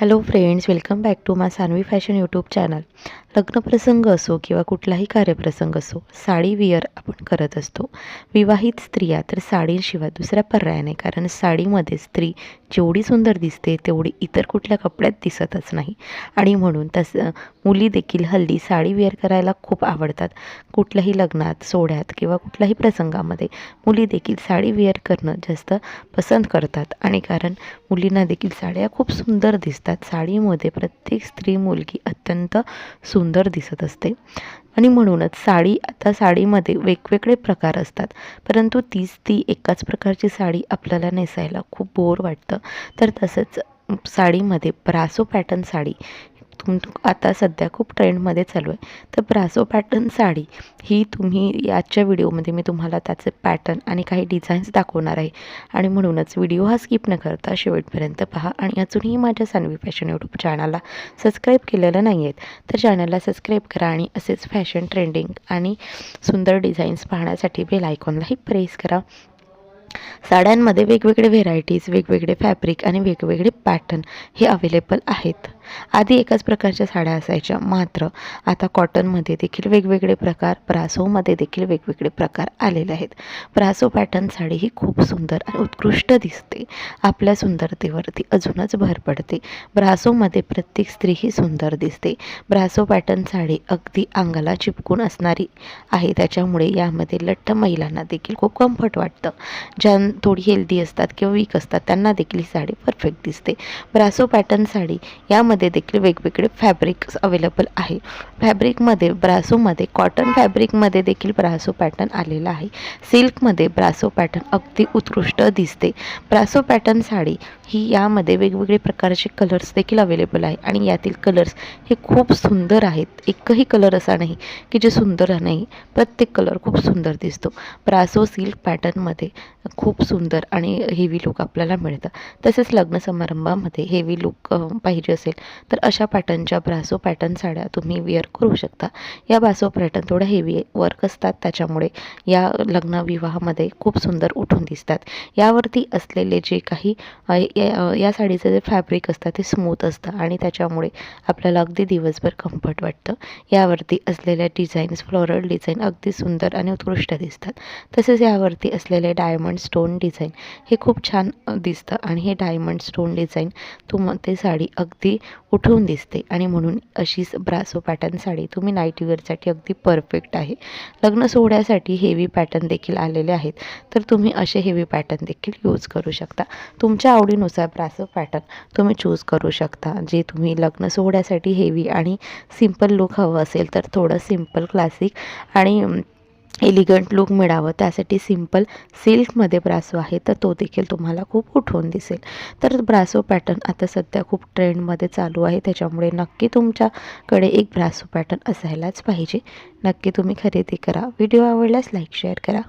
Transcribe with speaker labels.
Speaker 1: Hello friends, welcome back to my Sanvi fashion YouTube channel. लग्नप्रसंग असो किंवा कुठलाही कार्यप्रसंग असो, साडी विअर आपण करत असतो. विवाहित स्त्रिया तर साडीशिवाय दुसऱ्या पर्याय नाही, कारण साडीमध्ये स्त्री जेवढी सुंदर दिसते तेवढी इतर कुठल्या कपड्यात दिसतच नाही. आणि म्हणून तसं मुली देखील हल्ली साडी विअर करायला खूप आवडतात. कुठल्याही लग्नात, सोहळ्यात किंवा कुठल्याही प्रसंगामध्ये मुली देखील साडी विअर करणं जास्त पसंत करतात. आणि कारण मुलींना देखील साड्या खूप सुंदर दिसतात. साडीमध्ये प्रत्येक स्त्री मुलगी अत्यंत सुंदर दिसत असते. आणि म्हणूनच साडीमध्ये वेगवेगळे प्रकार असतात, परंतु ती एकाच प्रकारची साडी आपल्याला नेसायला खूप बोर वाटतं. तर तसंच साडीमध्ये ब्रासो पॅटर्न साडी आता सध्या खूप ट्रेंडमध्ये चालू आहे. तर ब्रासो पॅटर्न साडी ही याच्या व्हिडिओमध्ये मी तुम्हाला त्याचे पॅटर्न आणि काही डिझाईन्स दाखवणार आहे. आणि म्हणूनच व्हिडिओ हा स्किप न करता शेवटपर्यंत पहा. आणि अजूनही माझ्या सानवी फॅशन यूट्यूब चॅनलला सबस्क्राईब केलेलं नाही आहेत तर चॅनलला सबस्क्राईब करा. आणि असेच फॅशन ट्रेंडिंग आणि सुंदर डिझाईन्स पाहण्यासाठी बेल आयकॉनलाही प्रेस करा. साड्यांमध्ये वेगवेगळे व्हेरायटीज, वेगवेगळे फॅब्रिक आणि वेगवेगळे पॅटर्न हे अवेलेबल आहेत. आधी एकाच प्रकारच्या साड्या असायच्या, मात्र आता कॉटनमध्ये देखील वेगवेगळे प्रकार, ब्रासोमध्ये देखील वेगवेगळे प्रकार आलेले आहेत. ब्रासो पॅटर्न साडी ही खूप सुंदर आणि उत्कृष्ट दिसते. आपल्या सुंदरतेवरती अजूनच भर पडते. ब्रासोमध्ये प्रत्येक स्त्री ही सुंदर दिसते. ब्रासो पॅटर्न साडी अगदी अंगाला चिपकून असणारी आहे, त्याच्यामुळे यामध्ये लठ्ठ महिलांना देखील खूप कम्फर्ट वाटतं. ज्या थोडी हेल्दी असतात किंवा वीक असतात त्यांना देखील ही साडी परफेक्ट दिसते. ब्रासो पॅटर्न साडी यामध्ये देखील वेगवेगळे फॅब्रिक्स अवेलेबल आहे. फॅब्रिकमध्ये ब्रासोमध्ये कॉटन फॅब्रिकमध्ये देखील ब्रासो पॅटर्न आलेला आहे. सिल्कमध्ये ब्रासो पॅटर्न अगदी उत्कृष्ट दिसते. ब्रासो पॅटर्न साडी ही यामध्ये वेगवेगळे प्रकारचे कलर्स देखील अवेलेबल आहे. आणि यातील कलर्स हे खूप सुंदर आहेत. एकही कलर असा नाही की जे सुंदर नाही, प्रत्येक कलर खूप सुंदर दिसतो. ब्रासो सिल्क पॅटर्नमध्ये खूप सुंदर आणि हेवी लुक आपल्याला मिळतं. तसेच लग्न समारंभामध्ये हेवी लुक पाहिजे असेल तर अशा पॅटर्नच्या ब्रासो पॅटर्न साड्या तुम्ही वेअर करू शकता. या ब्रासो पॅटर्न थोड्या हेवी वर्क असतात, त्याच्यामुळे या लग्न विवाहामध्ये खूप सुंदर उठून दिसतात. यावरती असलेले जे काही या साडीचं जे फॅब्रिक असतं ते स्मूथ असतं आणि त्याच्यामुळे आपल्याला अगदी दिवसभर कम्फर्ट वाटतं. यावरती असलेल्या डिझाईन्स, फ्लोरल डिझाईन अगदी सुंदर आणि उत्कृष्ट दिसतात. तसेच यावरती असलेले डायमंड स्टोन डिझाईन हे खूप छान दिसतं. आणि हे डायमंड स्टोन डिझाईन ते साडी अगदी उठून दिसते. आणि म्हणून अशीच ब्रासो पॅटर्न साडी तुम्ही नाईट वेअरसाठी अगदी परफेक्ट आहे. लग्न सोहळ्यासाठी हेवी पॅटर्न देखील आलेले आहेत, तर तुम्ही असे हेवी पॅटर्न देखील यूज करू शकता. तुमच्या आवडीनुसार ब्रासो पॅटर्न तुम्ही चूज करू शकता. जे तुम्ही लग्न सोहळ्यासाठी हेवी आणि सिम्पल लुक हवं असेल तर थोडं सिम्पल, क्लासिक आणि एलिगंट लुक मिळावं त्यासाठी सिम्पल सिल्कमध्ये ब्रासो आहे, तर तो देखील तुम्हाला खूप उठून दिसेल. तर ब्रासो पॅटर्न आता सध्या खूप ट्रेंडमध्ये चालू आहे, त्याच्यामुळे नक्की तुमच्याकडे एक ब्रासो पॅटर्न असायलाच पाहिजे. नक्की तुम्ही खरेदी करा. व्हिडिओ आवडल्यास लाईक शेअर करा.